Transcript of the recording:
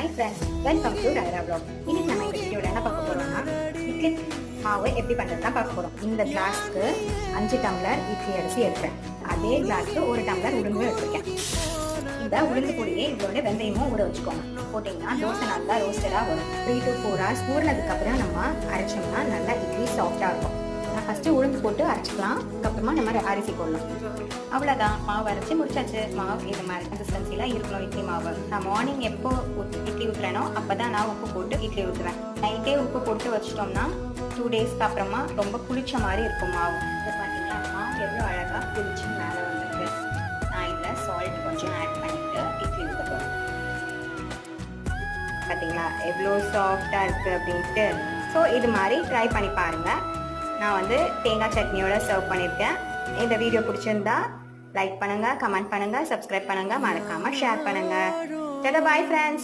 Hi friends, welcome to Raira Vlog. இன்னைக்கு நம்ம இந்த வீடியோல என்ன பார்க்க போறோம்னா இட்லி மாவு எப்படி பண்றதுன்னு பார்க்க போறோம். இந்த கிளாஸ்க்கு 5 டம்ளர் இட்லி அரிசி எடுக்கிறேன். அதே கிளாஸ்க்கு 1 டம்ளர் உளுந்து எடுத்துருக்கேன். இந்த உளுந்து பொடியே இவ்வளோ வெந்தயமும் ஊற வச்சுக்கோங்க. போட்டிங்கன்னா தோசை நல்லா ரோஸ்டடாக வரும். 3 to 4 hours ஊறினதுக்கு அப்புறம் நம்ம அரைச்சோம்னா நல்லா இட்லி சாஃப்டாக இருக்கும். நான் ஃபஸ்ட்டு உளுந்து போட்டு அரைச்சிக்கலாம். அதுக்கப்புறமா நம்ம அரிசி போடலாம். அவ்வளோதான், மாவு அரைச்சி முடிச்சாச்சு. மாவு இந்த மாதிரி கன்சிஸ்டன்சிலாம் இருக்கணும் இட்லி மாவு. நான் மார்னிங் எப்போ இட்லி ஊற்றுறேனோ அப்போ தான் நான் உப்பு போட்டு இட்லி ஊற்றுவேன். நைட்டே உப்பு போட்டு வச்சிட்டோம்னா 2 daysக்கு அப்புறமா ரொம்ப புளிச்ச மாதிரி இருக்கும் மாவு. இதை பார்த்தீங்கன்னா மாவு எவ்வளோ அழகாக புளிச்சு மேலே வந்துருக்கு. நான் இதில் சால்ட் கொஞ்சம் ஆட் பண்ணிவிட்டு இட்லி ஊற்ற போகிறேன். பார்த்தீங்களா எவ்வளோ சாஃப்டாக இருக்குது அப்படின்ட்டு. ஸோ இது மாதிரி ட்ரை பண்ணி பாருங்கள். நான் வந்து தேங்காய் சட்னியோட சர்வ் பண்ணியிருக்கேன். இந்த வீடியோ பிடிச்சிருந்தா லைக் பண்ணுங்கள், கமெண்ட் பண்ணுங்கள், சப்ஸ்கிரைப் பண்ணுங்கள், மறக்காமல் ஷேர் பண்ணுங்கள். Bye friends.